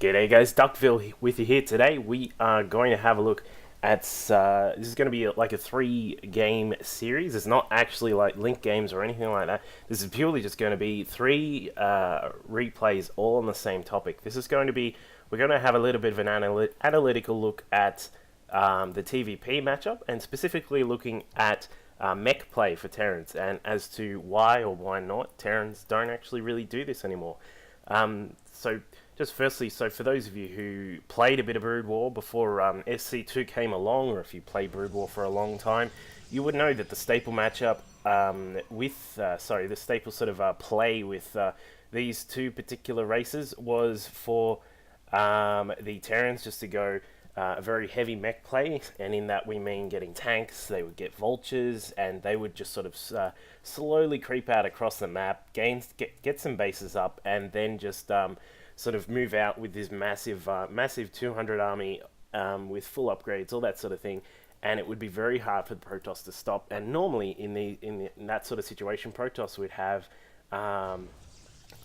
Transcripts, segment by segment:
G'day guys, Duckville with you here today. We are going to have a look at, this is going to be like a 3 game series. It's not actually like link games or anything like that. This is purely just going to be 3 replays all on the same topic. This is going to be, we're going to have a little bit of an analytical look at the TvP matchup, and specifically looking at mech play for Terrans, and as to why or why not Terrans don't actually really do this anymore. So just firstly, so for those of you who played a bit of Brood War before SC2 came along, or if you played Brood War for a long time, you would know that the staple matchup the staple sort of play with these two particular races was for the Terrans just to go a very heavy mech play, and in that we mean getting tanks. They would get vultures, and they would just sort of slowly creep out across the map, get some bases up, and then just sort of move out with this massive 200 army with full upgrades, all that sort of thing. And it would be very hard for the Protoss to stop. And normally in that sort of situation, Protoss would have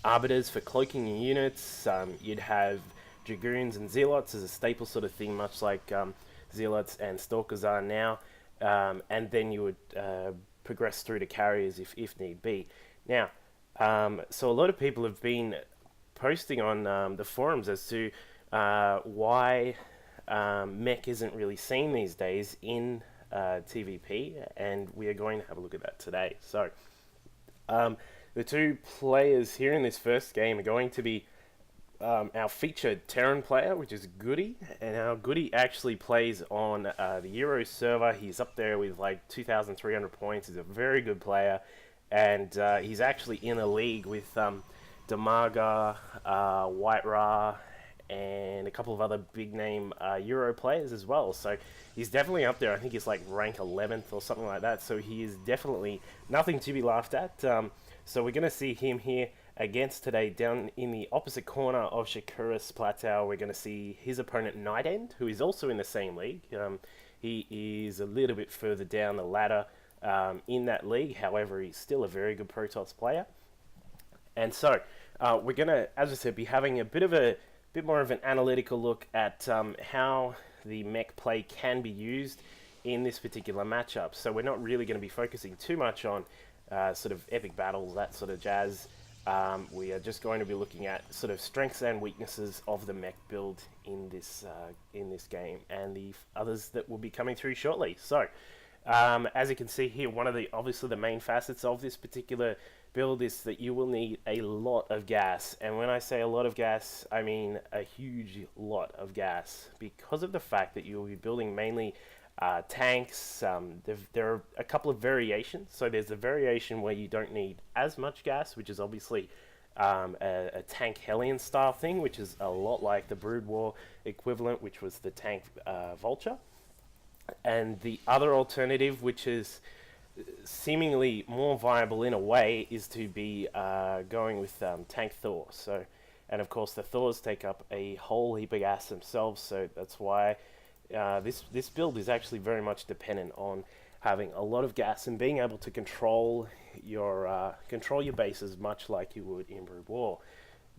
arbiters for cloaking your units. You'd have dragoons and zealots as a staple sort of thing, much like zealots and stalkers are now. And then you would progress through to carriers if need be. Now, so a lot of people have been posting on the forums as to why mech isn't really seen these days in TvP, and we are going to have a look at that today. So, the two players here in this first game are going to be our featured Terran player, which is GoOdy, and our GoOdy actually plays on the Euro server. He's up there with like 2,300 points. He's a very good player, and he's actually in a league with Damaga, White Ra, and a couple of other big name Euro players as well. So he's definitely up there. I think he's like rank 11th or something like that. So he is definitely nothing to be laughed at. So we're going to see him here against today down in the opposite corner of Shakuras Plateau. We're going to see his opponent Nightend, who is also in the same league. He is a little bit further down the ladder in that league. However, he's still a very good Protoss player. And so we're going to, as I said, be having a bit more of an analytical look at how the mech play can be used in this particular matchup. So we're not really going to be focusing too much on sort of epic battles, that sort of jazz. We are just going to be looking at sort of strengths and weaknesses of the mech build in this game, and the others that will be coming through shortly. So, as you can see here, one of the obviously the main facets of this particular build is that you will need a lot of gas, and when I say a lot of gas, I mean a huge lot of gas, because of the fact that you will be building mainly tanks. There are a couple of variations. So there's a variation where you don't need as much gas, which is obviously a tank Hellion style thing, which is a lot like the Brood War equivalent, which was the tank Vulture. And the other alternative, which is seemingly more viable in a way, is to be going with tank Thor. So, and of course the Thors take up a whole heap of gas themselves, so that's why this build is actually very much dependent on having a lot of gas and being able to control your bases much like you would in Brood War.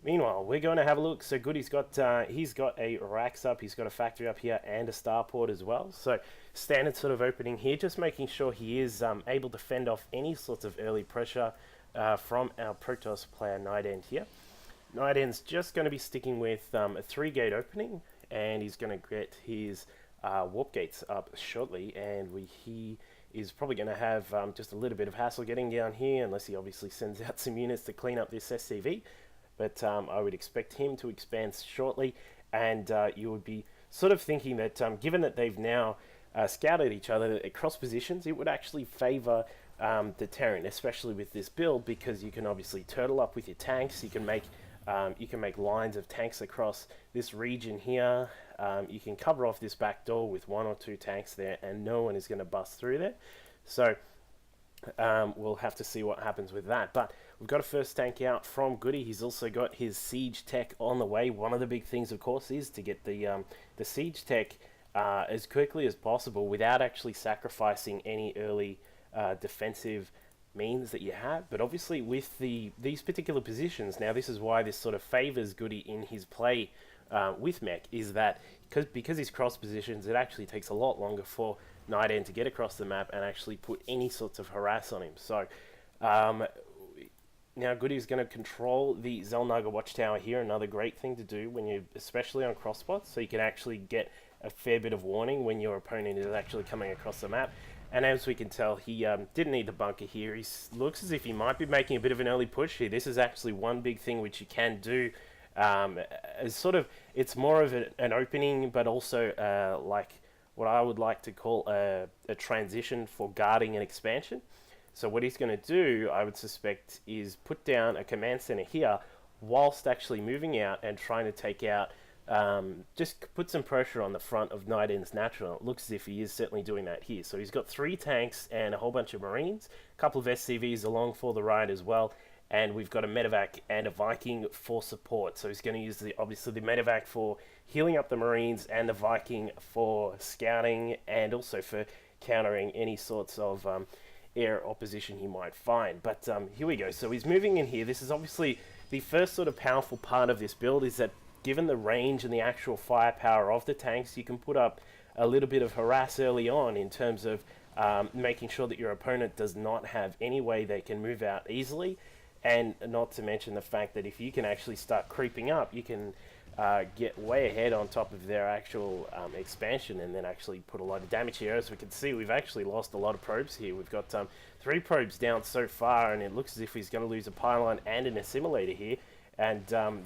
Meanwhile, we're going to have a look. So GoOdy's got he's got a racks up, he's got a factory up here, and a starport as well. So standard sort of opening here, just making sure he is able to fend off any sorts of early pressure from our Protoss player Nightend here. Nightend's just going to be sticking with a 3-gate opening, and he's going to get his warp gates up shortly, and he is probably going to have just a little bit of hassle getting down here, unless he obviously sends out some units to clean up this SCV. But I would expect him to expand shortly, and you would be sort of thinking that given that they've now scouted each other across positions, it would actually favour the Terran, especially with this build, because you can obviously turtle up with your tanks. You can make lines of tanks across this region here. You can cover off this back door with 1 or 2 tanks there, and no one is going to bust through there. So we'll have to see what happens with that. But we've got a first tank out from GoOdy. He's also got his siege tech on the way. One of the big things, of course, is to get the siege tech as quickly as possible without actually sacrificing any early defensive means that you have. But obviously with these particular positions, now this is why this sort of favors GoOdy in his play with Mech is that because he's cross positions, it actually takes a lot longer for Night to get across the map and actually put any sorts of harass on him. So um, now GoOdy's going to control the Zelnaga Watchtower here. Another great thing to do when you, especially on cross spots, so you can actually get a fair bit of warning when your opponent is actually coming across the map. And as we can tell, he didn't need the bunker here. He looks as if he might be making a bit of an early push here. This is actually one big thing which you can do. As sort of, it's more of an opening, but also like what I would like to call a transition for guarding an expansion. So what he's going to do, I would suspect, is put down a command center here whilst actually moving out and trying to take out, just put some pressure on the front of Nightend's natural. It looks as if he is certainly doing that here. So he's got 3 tanks and a whole bunch of Marines, a couple of SCVs along for the ride as well, and we've got a medevac and a Viking for support. So he's going to use obviously the medevac for healing up the Marines and the Viking for scouting and also for countering any sorts of air opposition he might find. But here we go. So he's moving in here. This is obviously the first sort of powerful part of this build, is that given the range and the actual firepower of the tanks, you can put up a little bit of harass early on in terms of making sure that your opponent does not have any way they can move out easily. And not to mention the fact that if you can actually start creeping up, you can get way ahead on top of their actual expansion and then actually put a lot of damage here. As we can see, we've actually lost a lot of probes here. We've got 3 probes down so far, and it looks as if he's going to lose a pylon and an assimilator here. And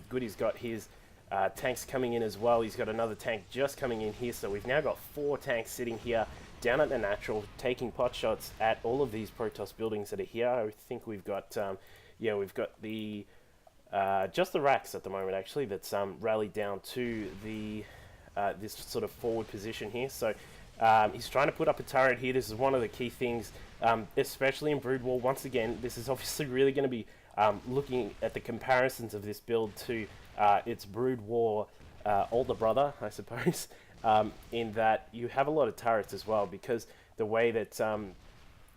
GoOdy's got his tanks coming in as well. He's got another tank just coming in here, so we've now got 4 tanks sitting here down at the natural, taking pot shots at all of these Protoss buildings that are here. I think we've got we've got the just the racks at the moment, actually, that's rallied down to the this sort of forward position here. So he's trying to put up a turret here. This is one of the key things, especially in Brood War. Once again, this is obviously really going to be looking at the comparisons of this build to its Brood War older brother, I suppose, in that you have a lot of turrets as well, because the way that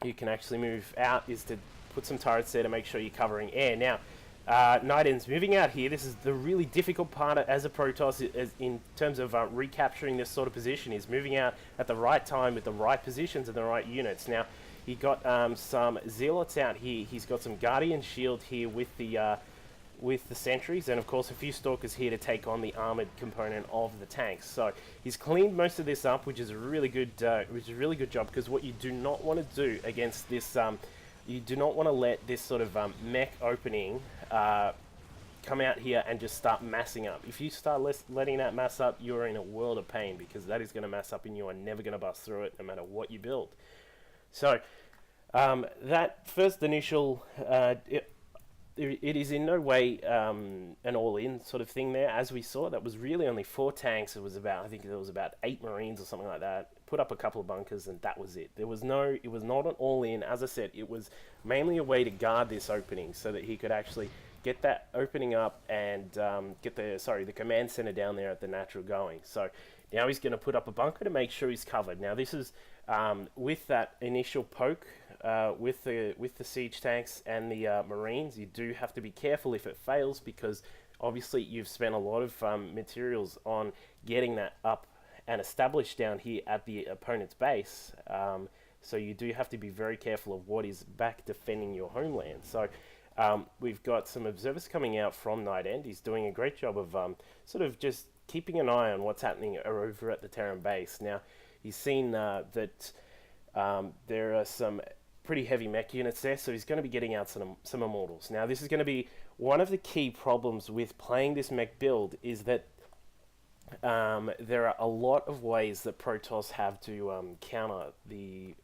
you can actually move out is to put some turrets there to make sure you're covering air. Now, Nightend's moving out here. This is the really difficult part as a Protoss in terms of recapturing this sort of position, is moving out at the right time with the right positions and the right units. Now, he got some Zealots out here. He's got some Guardian Shield here with the sentries, and of course a few Stalkers here to take on the armored component of the tanks. So he's cleaned most of this up, which is a really good job, because what you do not want to do against this, you do not want to let this sort of mech opening come out here and just start massing up. If you start letting that mass up, you're in a world of pain, because that is going to mass up and you are never going to bust through it no matter what you build. So that first initial it is in no way an all-in sort of thing there. As we saw, that was really only 4 tanks. It was about, I think there was about 8 Marines or something like that. Put up a couple of bunkers, and that was it. It was not an all-in. As I said, it was mainly a way to guard this opening so that he could actually get that opening up and get the command center down there at the natural going. So now he's going to put up a bunker to make sure he's covered. Now this is with that initial poke with the siege tanks and the Marines. You do have to be careful if it fails, because obviously you've spent a lot of materials on getting that up and established down here at the opponent's base. So you do have to be very careful of what is back defending your homeland. So we've got some observers coming out from Nightend. He's doing a great job of sort of just keeping an eye on what's happening over at the Terran base. Now, he's seen that there are some pretty heavy mech units there, so he's going to be getting out some Immortals. Now, this is going to be one of the key problems with playing this mech build, is that there are a lot of ways that Protoss have to counter the